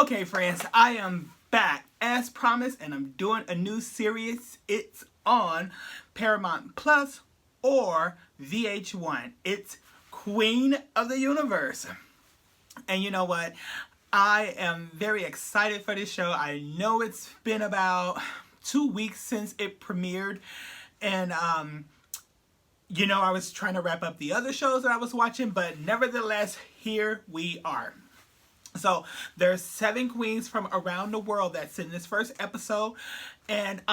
Okay, friends, I am back as promised, and I'm doing a new series. It's on Paramount Plus or VH1. It's Queen of the Universe. And you know what? I am very excited for this show. I know it's been about 2 weeks since it premiered, and I was trying to wrap up the other shows that I was watching, but nevertheless, here we are. So there's 7 queens from around the world that's in this first episode, and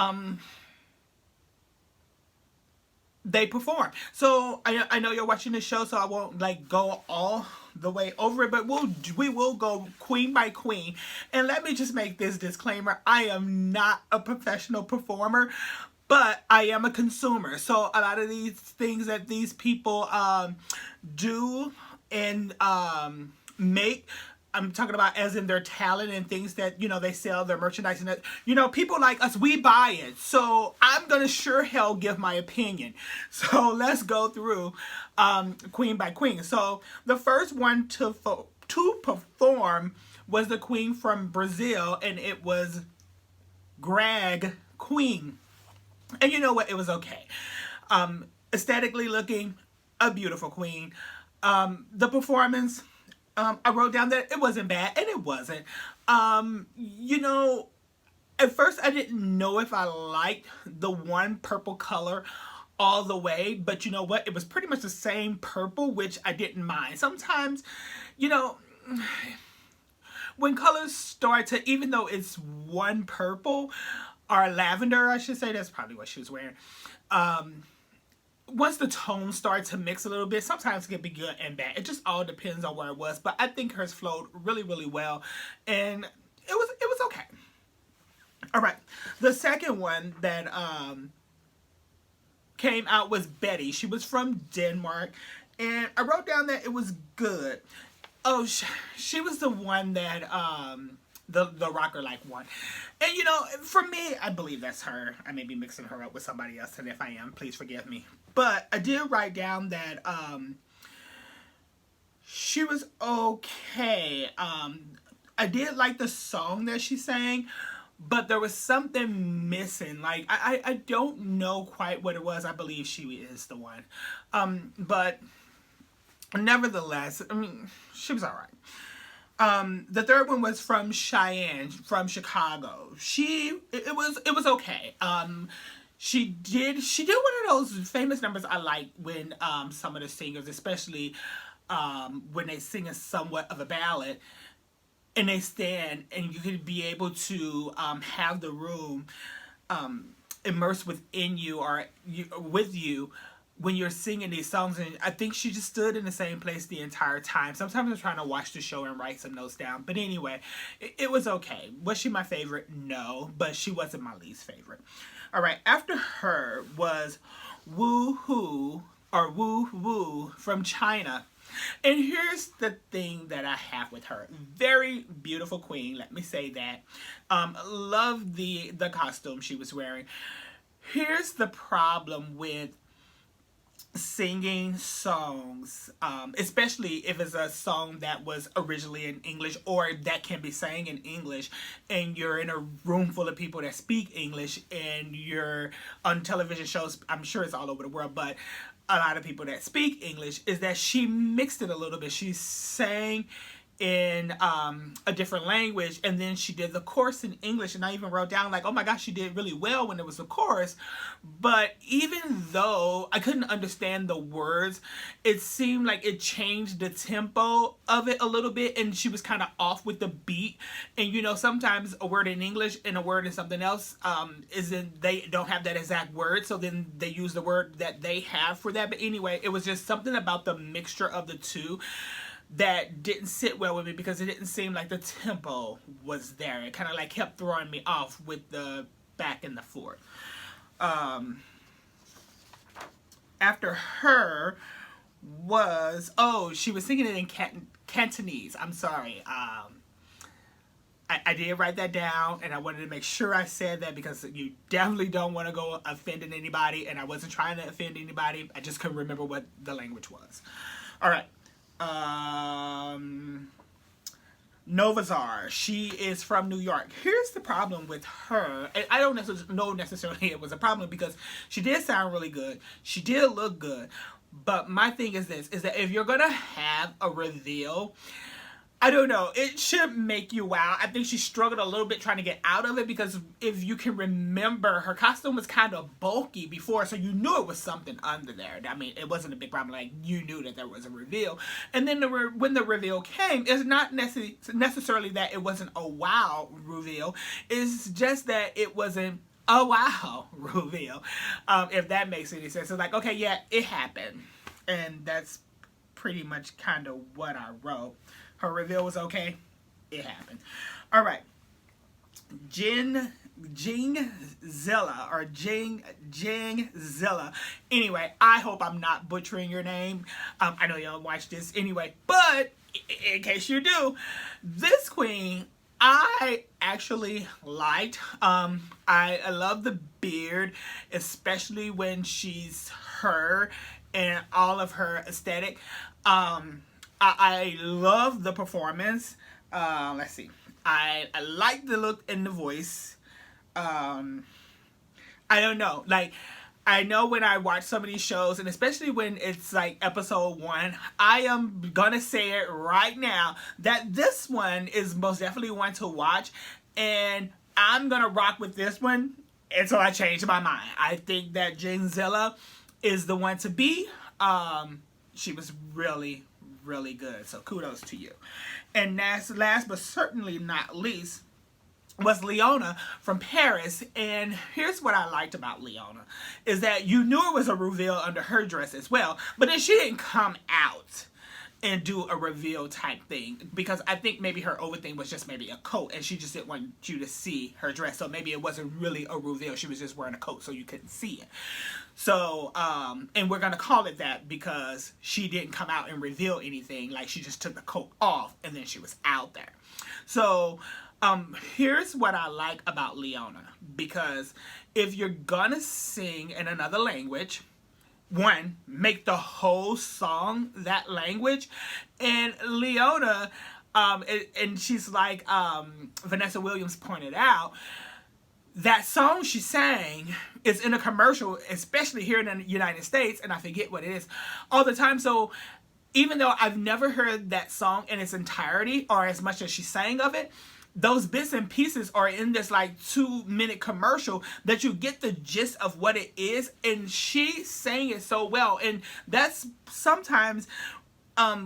they perform. So I know you're watching the show, so I won't go all the way over it, but we will go queen by queen. And let me just make this disclaimer: I am not a professional performer, but I am a consumer. So a lot of these things that these people do and make, I'm talking about as in their talent and things that, they sell, their merchandise, and that, people like us, we buy it. So I'm going to sure hell give my opinion. So let's go through queen by queen. So the first one to perform was the queen from Brazil, and it was Greg Queen. And you know what? It was okay. Aesthetically looking, a beautiful queen. The performance, I wrote down that it wasn't bad, and it wasn't. At first I didn't know if I liked the one purple color all the way, but you know what? It was pretty much the same purple, which I didn't mind. Sometimes, when colors start to, even though it's one purple, or lavender, I should say, that's probably what she was wearing. Once the tones start to mix a little bit, sometimes it can be good and bad. It just all depends on where it was. But I think hers flowed really, really well, and it was okay. All right, the second one that came out was Betty. She was from Denmark, and I wrote down that it was good. Oh, she was the one that the rocker one. And for me, I believe that's her. I may be mixing her up with somebody else, and if I am, please forgive me. But I did write down that she was okay. I did like the song that she sang, but there was something missing. I don't know quite what it was. I believe she is the one. But nevertheless, she was alright. The third one was from Cheyenne, from Chicago. It was okay. She did one of those famous numbers I like when some of the singers, especially when they sing a somewhat of a ballad, and they stand, and you could be able to have the room immersed within you, or with you, when you're singing these songs. And I think she just stood in the same place the entire time. Sometimes I'm trying to watch the show and write some notes down. But anyway, it was okay. Was she my favorite? No, but she wasn't my least favorite. All right, after her was Wu Hu, or Wu Wu, from China. And here's the thing that I have with her. Very beautiful queen, let me say that. Love the costume she was wearing. Here's the problem with singing songs, especially if it's a song that was originally in English, or that can be sang in English, and you're in a room full of people that speak English, and you're on television shows. I'm sure it's all over the world, but a lot of people that speak English, is that she mixed it a little bit. She sang in a different language, and then she did the chorus in English, and I even wrote down oh my gosh, she did really well when it was a chorus. But even though I couldn't understand the words, it seemed like it changed the tempo of it a little bit, and she was kind of off with the beat. And sometimes a word in English and a word in something else they don't have that exact word, so then they use the word that they have for that. But anyway, it was just something about the mixture of the two that didn't sit well with me, because it didn't seem like the tempo was there. It kind of kept throwing me off with the back and the forth. After her was, she was singing it in Cantonese. I'm sorry. I did write that down, and I wanted to make sure I said that, because you definitely don't want to go offending anybody, and I wasn't trying to offend anybody. I just couldn't remember what the language was. All right. Novazar. She is from New York. Here's the problem with her. And I don't know necessarily it was a problem because she did sound really good. She did look good. But my thing is this, is that if you're going to have a reveal, I don't know, it should make you wow. I think she struggled a little bit trying to get out of it because if you can remember, her costume was kind of bulky before, so you knew it was something under there. I mean, it wasn't a big problem. Like, you knew that there was a reveal. And then when the reveal came, it's not necessarily that it wasn't a wow reveal. It's just that it wasn't a wow reveal, if that makes any sense. It's like, okay, yeah, it happened. And that's pretty much kind of what I wrote. Her reveal was okay. It happened. All right. Jing Zilla or Jing Zilla. Anyway, I hope I'm not butchering your name. I know you don't watch this anyway, but in case you do, this queen I actually liked. I love the beard, especially when she's her and all of her aesthetic. I love the performance. Let's see. I like the look and the voice. I don't know. Like, I know when I watch some of these shows, and especially when it's like episode 1, I am gonna say it right now that this one is most definitely one to watch, and I'm gonna rock with this one until I change my mind. I think that Jane is the one to be. She was really good, so kudos to you. And last but certainly not least was Leona from Paris. And here's what I liked about Leona, is that you knew it was a reveal under her dress as well, but then she didn't come out and do a reveal type thing, because I think maybe her over thing was just maybe a coat and she just didn't want you to see her dress, so maybe it wasn't really a reveal. She was just wearing a coat so you couldn't see it. So and we're gonna call it that because she didn't come out and reveal anything. Like, she just took the coat off and then she was out there. So here's what I like about Leona, because if you're gonna sing in another language, one, make the whole song that language. And Leona, and she's like Vanessa Williams pointed out, that song she sang is in a commercial, especially here in the United States, and I forget what it is, all the time. So even though I've never heard that song in its entirety or as much as she sang of it, those bits and pieces are in this like 2-minute commercial that you get the gist of what it is, and she sang it so well. And that's sometimes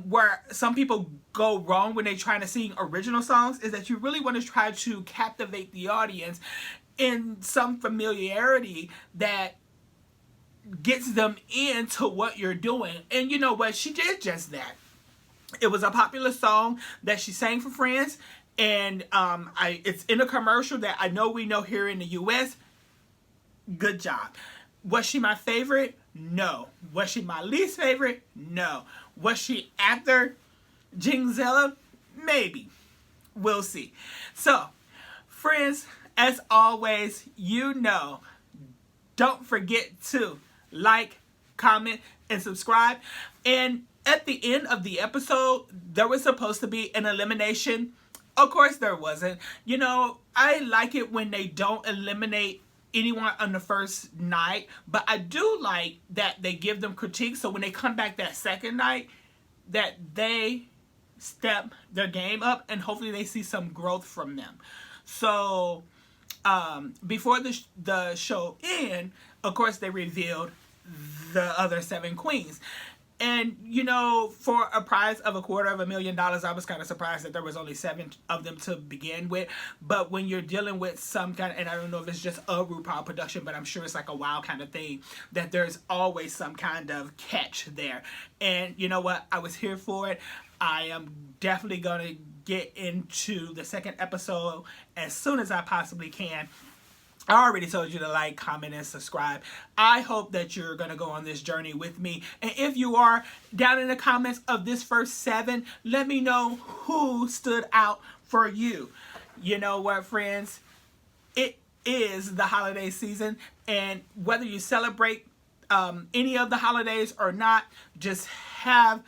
where some people go wrong when they're trying to sing original songs, is that you really want to try to captivate the audience in some familiarity that gets them into what you're doing. And you know what? She did just that. It was a popular song that she sang for France, and it's in a commercial that I know we know here in the U.S. Good job. Was she my favorite? No. Was she my least favorite? No. Was she after Jingzilla? Maybe. We'll see. So, friends, as always, you know, don't forget to like, comment, and subscribe. And at the end of the episode, there was supposed to be an elimination. Of course there wasn't. You know, I like it when they don't eliminate anyone on the first night, but I do like that they give them critiques, so when they come back that second night, that they step their game up and hopefully they see some growth from them. So before the show ended, of course they revealed the other 7 queens. And, you know, for a prize of $250,000, I was kind of surprised that there was only 7 of them to begin with. But when you're dealing with some kind of, and I don't know if it's just a RuPaul production, but I'm sure it's like a wild kind of thing, that there's always some kind of catch there. And you know what? I was here for it. I am definitely going to get into the second episode as soon as I possibly can. I already told you to like, comment, and subscribe. I hope that you're going to go on this journey with me. And if you are, down in the comments of this first 7, let me know who stood out for you. You know what, friends? It is the holiday season. And whether you celebrate any of the holidays or not, just have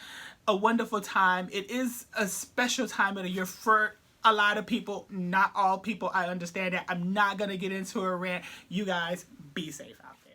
a wonderful time. It is a special time of the year for a lot of people, not all people. I understand that. I'm not going to get into a rant. You guys be safe out there.